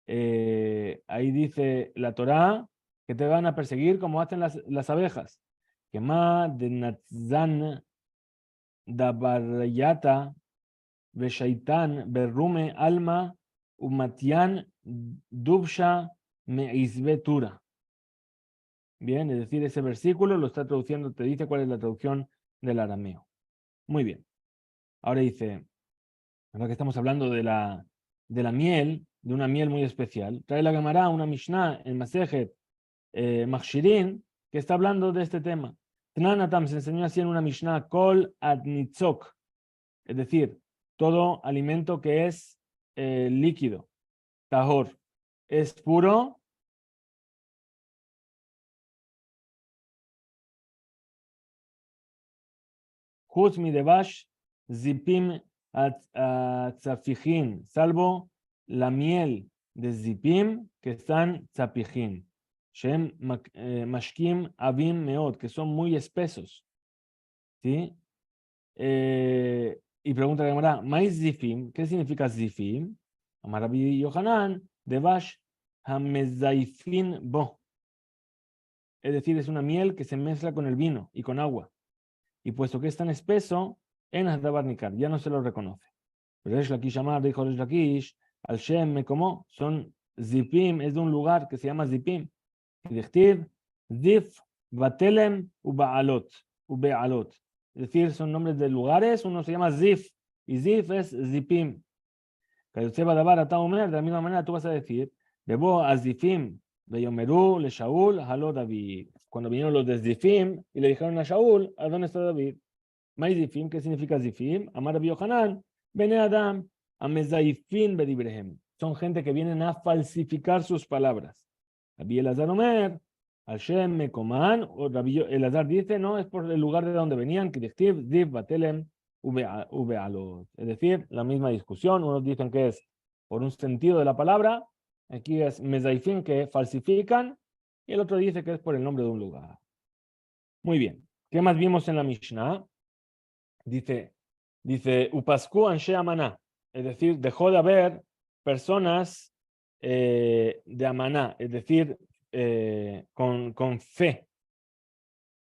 A: ahí dice la Torá que te van a perseguir como hacen las abejas. Que ma de Natzan Dabarayata Veshaitan Berrume Alma Umatian Dubsha Meizbetura. Bien, es decir, ese versículo lo está traduciendo, te dice cuál es la traducción del arameo. Muy bien. Ahora dice, ahora que estamos hablando de la miel, de una miel muy especial, trae la Gemara una Mishnah en Masejet Machshirin que está hablando de este tema. Tnanatam se enseñó así en una Mishnah, Kol Adnitzok, es decir, todo alimento que es líquido, tahor, es puro. Chutz mi devash zipim tzafijin, salvo la miel de zipim que están tzapijin, shem mashkim avim meod, que son muy espesos. ¿Sí? Y pregunta la Gemara, ¿mais zipim? ¿Qué significa zipim? Amar Rabbi Yohanan, devash hamezaifin bo. Es decir, es una miel que se mezcla con el vino y con agua. Y puesto que es tan espeso, en Hadabarnikar, ya no se lo reconoce. Pero Resh Lakish Amar, dijo Resh Lakish, al Shem me como, son Zipim, es de un lugar que se llama Zipim, Kidechtiv, Zif, Batelem, Ubaalot. Es decir, son nombres de lugares. Uno se llama Zif, y Zif es Zipim. De la misma manera tú vas a decir, Debo a Zifim, Beyomeru, le Shaul, Halo David. Cuando vinieron los de Zifim y le dijeron a Shaul, ¿a dónde está David? Mai Zifim, ¿qué significa Zifim? Amar Rabbi Yohanan, Bene Adam, Amezaifin Bedibrehem. Son gente que vienen a falsificar sus palabras. Rabbi Elazar Omer, Hashem Mekoman, o Rabbi Elazar dice, no, es por el lugar de donde venían, Kidechtiv, Zif, Batelem, Ubealot. Es decir, la misma discusión. Unos dicen que es por un sentido de la palabra, aquí es Mezaifin, que falsifican, y el otro dice que es por el nombre de un lugar. Muy bien. ¿Qué más vimos en la Mishnah? Dice Upasku Anshe Amaná, es decir, dejó de haber personas de Amaná, es decir, con fe.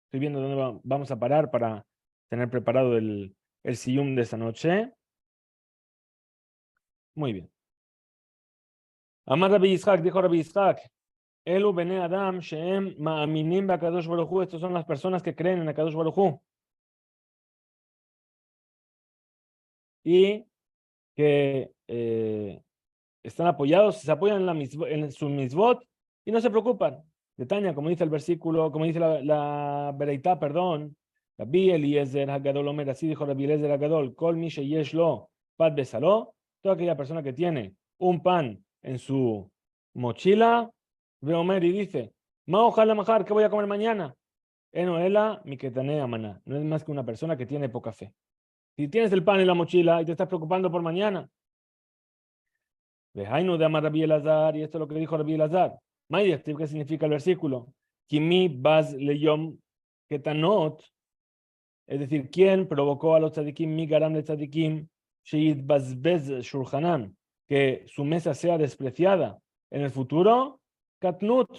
A: Estoy viendo dónde vamos a parar para tener preparado el siyum de esta noche. Muy bien. Amar Rabbi Yitzhak, dijo Rabbi Yitzhak, Elu bene Adam sheem ma'aminim ba'kadosh baruch hu. Estos son las personas que creen en Kadosh Baruch Hu y que están apoyados, se apoyan en su mitzvot y no se preocupan. De Tania, como dice el versículo, como dice la Bereitá, perdón, Rabbi Eliezer Hagadol Omer, así dijo Rabbi Eliezer Hagadol, Kol mi sheyesh lo pat besalo, toda aquella persona que tiene un pan en su mochila, ve Omer y dice, ma ojalá majar, ¿qué voy a comer mañana? Enoela mi ketanea maná, no es más que una persona que tiene poca fe. Si tienes el pan en la mochila y te estás preocupando por mañana, Vejainu de Amar Rabbi Elazar, y esto es lo que dijo Rabbi Elazar. ¿Qué significa el versículo? Kimi baz leyom ketanot, es decir, ¿quién provocó a los tzadikim, mi garam de tzadikim, sheid bazbez shulchanam, que su mesa sea despreciada en el futuro? Katnut,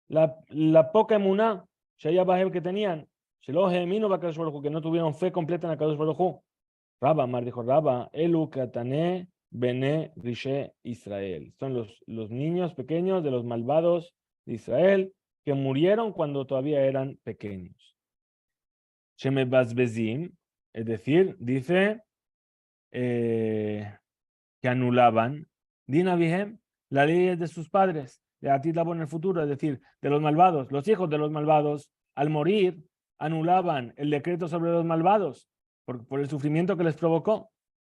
A: la poca emuná, shaya bahev que tenían, shelo heminu bakadosh baruch hu, que no tuvieron fe completa en Kadosh Baruch Hu. Rabba, Mar dijo Rabba, elu katane Bene Rishe Israel. Son los niños pequeños de los malvados de Israel que murieron cuando todavía eran pequeños. Sheme Bazbezim, es decir, dice que anulaban Dina Vihem, la ley de sus padres, de Atitlabo en el futuro, es decir, de los malvados. Los hijos de los malvados, al morir, anulaban el decreto sobre los malvados por el sufrimiento que les provocó.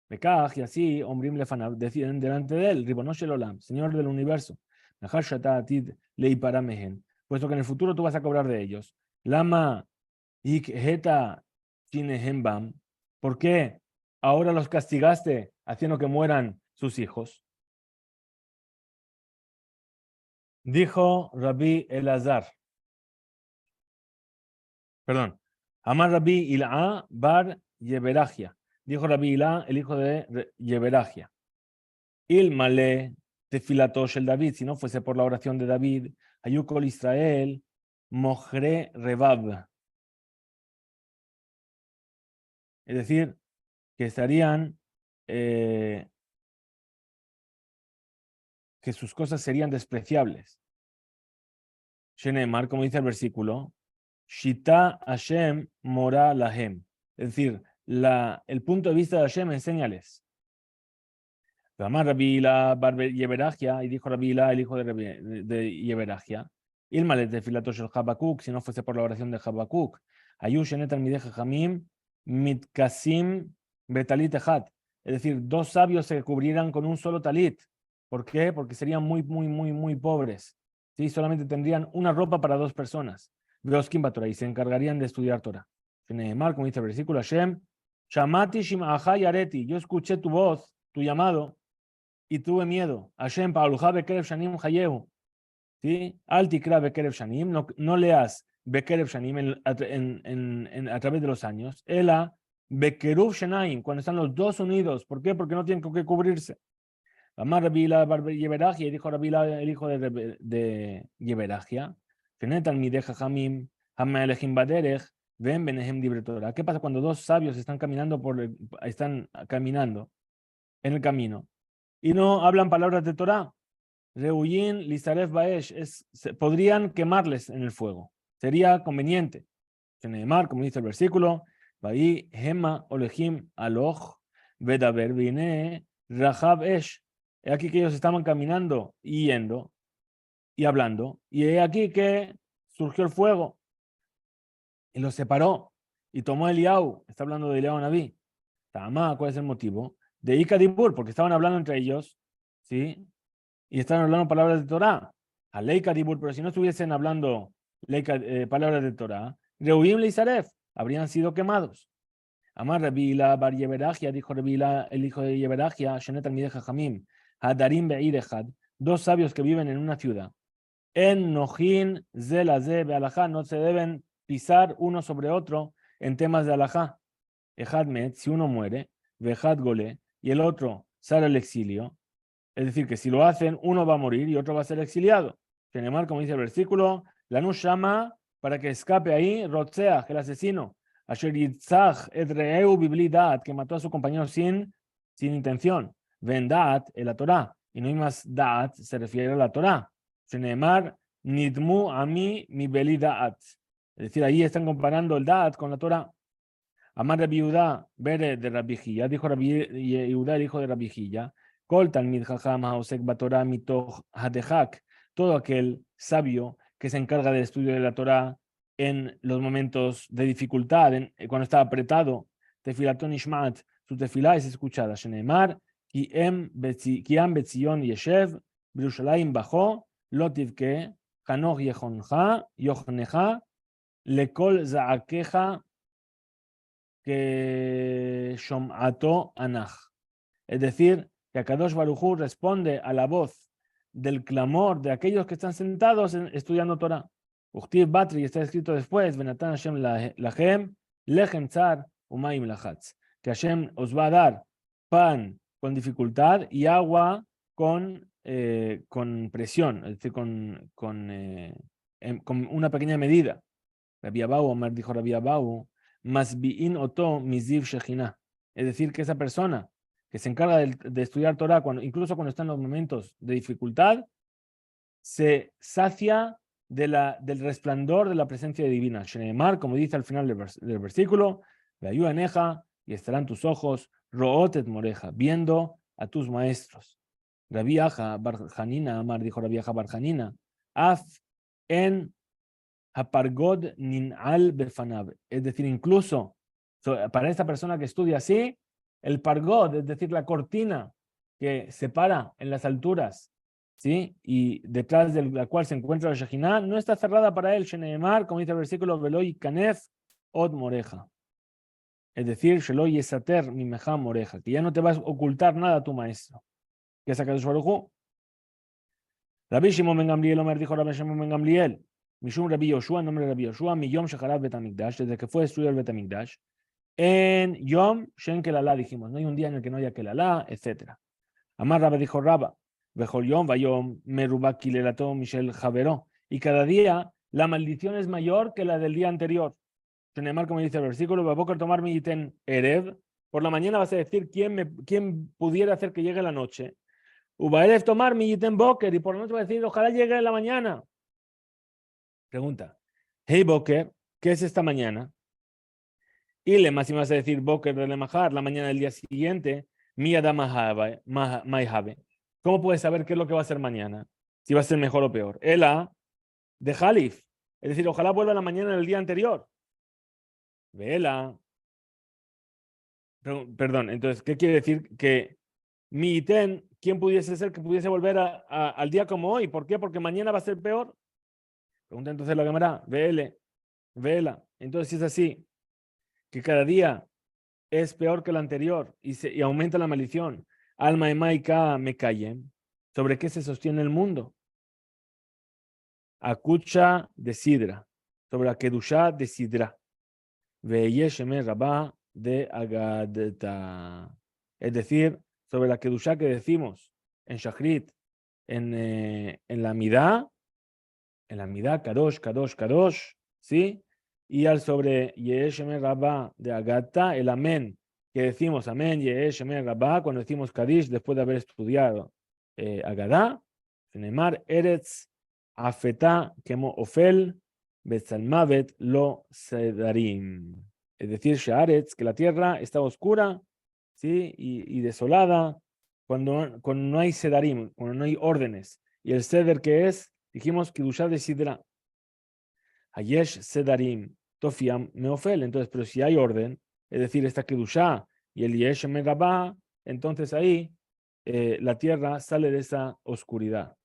A: Bekaj, y así, Ombrim Lefanav, deciden delante de él, Ribonosh el Olam, Señor del universo, Nahar Shata Atid Lei Paramehen, puesto que en el futuro tú vas a cobrar de ellos. Lama Ik Heta Chinehembam, ¿por qué ahora los castigaste haciendo que mueran sus hijos? Dijo Rabbi Elazar, perdón, Amar Rabbi Ilá Bar Yeberajia, dijo Rabbi Ilá, el hijo de Yeberajia. Il male tefilatosh el David, si no fuese por la oración de David, Ayukol Israel, Mohre Rebab. Es decir, que estarían, que sus cosas serían despreciables. Shenemar, como dice el versículo, Shita Hashem Mora Lahem. Es decir, el punto de vista de Hashem, enséñales. Amar Rabila Yeberajia, y dijo Rabila, el hijo de Yeberajia, Ilmalet de Filatosh el Habakuk, si no fuese por la oración de Habakuk, Ayushenet al Midej Hamim, Mitkasim Betalit Ejat, es decir, dos sabios se cubrieran con un solo talit. ¿Por qué? Porque serían muy pobres. ¿Sí? Solamente tendrían una ropa para dos personas. Veoskim Batorah, y se encargarían de estudiar Torah. Sheneemar, como dice el versículo, Hashem, Shamati Shim'aha Yareti, yo escuché tu voz, tu llamado, y tuve miedo. Hashem, Pa'aluja Bekerev Shanim Hayehu. ¿Sí? Al Tikra Bekerev Shanim, no leas Bekerev Shanim a través de los años. Ela Bekeruv Shanaim, cuando están los dos unidos. ¿Por qué? Porque no tienen con qué cubrirse. Amar Rabila Yeberajia, y dijo Rabila, el hijo de Yeberajia, Fenetan Mideja Hamim, Hamelechim Baderech, Ven Benehem Dibre Torah. ¿Qué pasa cuando dos sabios están caminando en el camino y no hablan palabras de Torah? Reuyin Lizaref Baesh, podrían quemarles en el fuego. Sería conveniente. Neymar, como dice el versículo, Vai Hema Olehim Aloch Vedaber Vine Rahab Esh. He aquí que ellos estaban caminando y yendo y hablando, y he aquí que surgió el fuego y los separó y tomó a Eliau. Está hablando de Eliau Naví. Tama, ¿cuál es el motivo? De Ikadibur, porque estaban hablando entre ellos, ¿sí? Y estaban hablando palabras de Torah. A Leika Dibur, pero si no estuviesen hablando palabras de Torah, Reuim Leisaref, habrían sido quemados. Amar Rabila Bar Yeberachia, dijo Rabila, el hijo de Yeberachia, Shenet Almideh Jajamim, Hadarim Be'ir Echad, dos sabios que viven en una ciudad. En Nojin Zelaze Be'alajá, no se deben pisar uno sobre otro en temas de alajá. Ejad Met, si uno muere, Vejad Gole, y el otro sale al exilio. Es decir, que si lo hacen, uno va a morir y otro va a ser exiliado. Shenemar, como dice el versículo, la Nush llama para que escape ahí, Rotzeach, el asesino, Asher Yitzach Edreu Biblidat, que mató a su compañero sin intención. Vendat, la Torah, y no hay más Dat, se refiere a la Torah. Shenemar, Nidmu Ami Mi Belidat. Es decir, ahí están comparando el Dat con la Torah. Amar Rabbi Yehuda, Bere de Rabbi Jilla, dijo Rabbi Yehuda, el hijo de Rabbi Jilla, Kol Talmid Jajam Haosek Batorah Mitoch Hadechak, todo aquel sabio que se encarga del estudio de la Torah en los momentos de dificultad, cuando está apretado, Tefilaton Ishmat, su tefilá es escuchada, Shenemar, Kiam Betzion Yeshev, Birushalayim Bajo, Lotivke, Hanoch Yechonja, Yochneja, Lekol Zaakeja, que Shom'ato Anach. Es decir, que Akadosh Baruj Hu responde a la voz del clamor de aquellos que están sentados estudiando Torah. Uchtiv Batri, está escrito después, Benatan Hashem Lachem, Lechem Tzar, Umayim Lachatz. Que Hashem os va a dar pan con dificultad y agua con presión, es decir, con una pequeña medida. Rabbi Abau, Omar dijo Rabbi Abau, Masbi'in Oto Miziv Shechina. Es decir, que esa persona que se encarga de estudiar Torah, incluso cuando está en los momentos de dificultad, se sacia del resplandor de la presencia divina. Shenemar, como dice al final del versículo, Ve'ayuaneja, y estarán tus ojos, Rootet Moreja, viendo a tus maestros. Rabbi Aja Barjanina, Amar dijo Rabbi Aja Barjanina, Af en Hapargod Ninal Befanab. Es decir, incluso para esta persona que estudia así, el pargod, es decir, la cortina que separa en las alturas, ¿sí? Y detrás de la cual se encuentra la Shejinah, no está cerrada para él, Sheneemar, como dice el versículo, Veloy Kanef Od Moreja. Es decir, Sheloy Yesater Mimeja Moreja, que ya no te vas a ocultar nada a tu maestro. ¿Qué es Akadosh Baruj Hu? Rabbi Shimon ben Gamliel, Omer dijo Rabbi Shimon ben Gamliel, Mishum Rabbi Yoshua, nombre de Rabbi Yoshua, Miyom Shecharab Betamikdash, desde que fue destruido el Betamikdash, en Yom Shen Kelalá dijimos, no hay un día en el que no haya Kelalá, etc. Amar Rabba dijo Rabba, Bejol Yom Vayom Merubá Kilelato Michel Javeró, y cada día la maldición es mayor que la del día anterior. Shenemar, como dice el versículo, Babokar tomar mi yiten Erev, por la mañana vas a decir quién pudiera hacer que llegue la noche. Ubaerev tomar mi yiten Boker, y por la noche va a decir ojalá llegue en la mañana. Pregunta, hey Boker, ¿qué es esta mañana? Y le más vas a decir Boker de Lemahar, la mañana del día siguiente, Miyada Maihabe. ¿Cómo puedes saber qué es lo que va a ser mañana? Si va a ser mejor o peor. Ela de Jalif, es decir, ojalá vuelva la mañana del día anterior. Vela. Perdón, entonces, ¿qué quiere decir? Que mi iten, ¿quién pudiese ser que pudiese volver al día como hoy? ¿Por qué? Porque mañana va a ser peor. Pregunta entonces la cámara, vela. Entonces, si es así, que cada día es peor que el anterior y aumenta la maldición. Alma emaika me callen. ¿Sobre qué se sostiene el mundo? Akucha de Sidra. Sobre la Kedushá de Sidra. Veyesheme Rabá de Agadeta. Es decir, sobre la Kedushá que decimos en Shachrit, en la Midá, Kadosh, ¿sí? Y al sobre Yesheme Rabá de Agata, el amén, que decimos amén, Yesheme Rabá, cuando decimos Kadish, después de haber estudiado Agadá, Neymar, Eretz, Afetá, Kemo Ofel, Betzalmavet, Lo Sedarim. Es decir, Shaaretz, que la tierra está oscura, ¿sí? y desolada, cuando no hay Sedarim, cuando no hay órdenes. Y el Seder que es, dijimos, Kidushá de Sidra. Hayesh Sedarim, Tofiam Meofel. Entonces, pero si hay orden, es decir, esta Kidushá y el Yesh Megabá, entonces ahí la tierra sale de esa oscuridad.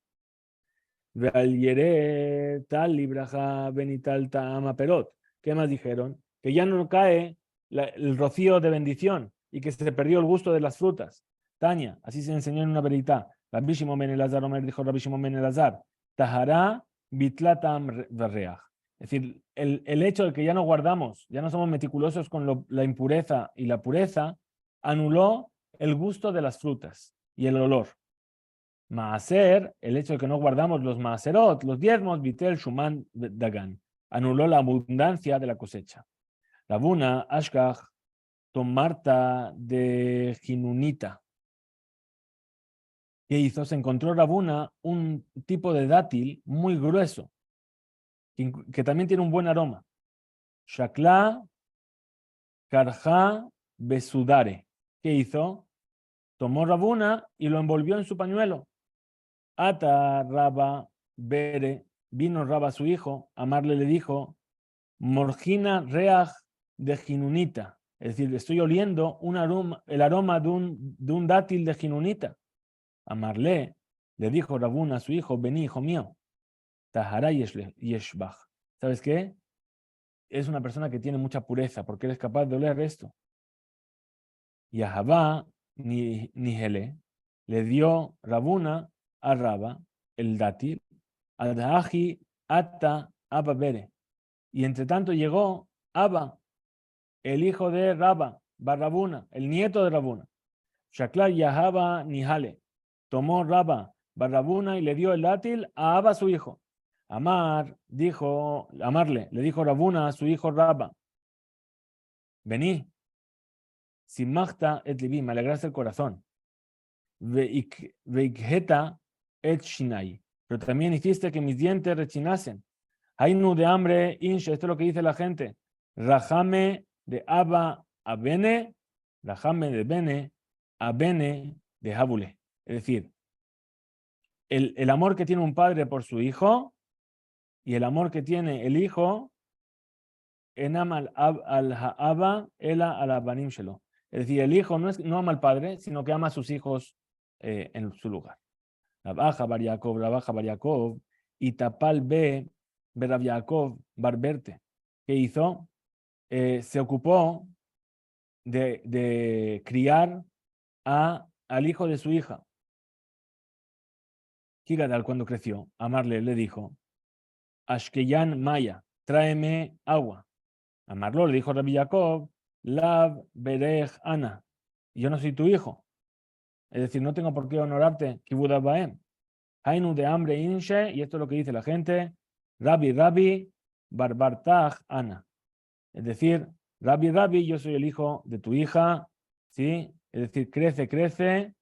A: Tal libraja benital ta'ama perot. ¿Qué más dijeron? Que ya no cae el rocío de bendición y que se perdió el gusto de las frutas. Tania, así se enseñó en una verita. Rabbi Shimon ben Elazar, Omer dijo Rabbi Shimon ben Elazar, Tahara bitlatam verreach. Es decir, el hecho de que ya no guardamos, ya no somos meticulosos con la impureza y la pureza, anuló el gusto de las frutas y el olor. Maaser, el hecho de que no guardamos los maaserot, los diezmos, vitel, shuman, dagan, anuló la abundancia de la cosecha. Rabuna, ashkach, tomarta de jinunita. ¿Qué hizo? Se encontró Rabuna un tipo de dátil muy grueso, que también tiene un buen aroma. Shakla, karja, besudare. ¿Qué hizo? Tomó Rabuna y lo envolvió en su pañuelo. Ata Raba Bere, vino Raba su hijo, Amarle le dijo, Morgina Reach de Jinunita, es decir, estoy oliendo el aroma de un dátil de Jinunita. Amarle le dijo Rabuna a su hijo, vení hijo mío, Tahara Yeshbach. ¿Sabes qué? Es una persona que tiene mucha pureza porque eres capaz de oler esto. Y a Jabá Nihele le dio Rabuna a Raba el dátil, Adahi Ata Abba Bere. Y entre tanto llegó Abba, el hijo de Raba, Barrabuna, el nieto de Rabuna. Shakla Yahaba Nihale. Tomó Raba, Barrabuna y le dio el dátil a Abba su hijo. Amarle, le dijo Rabuna a su hijo Raba, vení, Simachta et libi, me alegraste el corazón. Veikheta et shinai. Pero también hiciste que mis dientes rechinasen. Hainu de hambre, inshe, esto es lo que dice la gente. Rajame de Abba a Bene, Rajame de Bene a Bene de Habule. Es decir, el amor que tiene un padre por su hijo y el amor que tiene el hijo, enam al Abba, ela al Abanim shelo. Es decir, el hijo no ama al padre, sino que ama a sus hijos en su lugar. Rabaja Bar Yaakov, y Tapal B, Berab Yaakov, Barberte. ¿Qué hizo? Se ocupó de criar al hijo de su hija. Kigadal, cuando creció, Amarle le dijo, Ashkeyan Maya, tráeme agua. Amarlo le dijo Rabbi Yaakov, Lav Berech Ana, yo no soy tu hijo. Es decir, no tengo por qué honorarte, Kibud Baem. Hainu de hambre inshe, y esto es lo que dice la gente, Rabbi, Barbartach Ana. Es decir, Rabbi, yo soy el hijo de tu hija, ¿sí? Es decir, crece,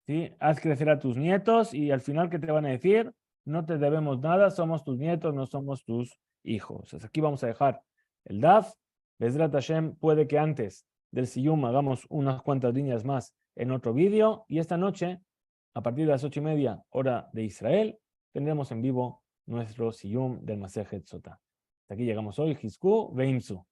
A: ¿sí? Haz crecer a tus nietos y al final, ¿qué te van a decir? No te debemos nada, somos tus nietos, no somos tus hijos. Entonces, aquí vamos a dejar el DAF. Bezrat Hashem, puede que antes del Siyum hagamos unas cuantas líneas más en otro vídeo y esta noche, a partir de las 8:30 hora de Israel, tendremos en vivo nuestro Siyum del Masejet Sotá. Hasta aquí llegamos hoy, Hizku Veimsu.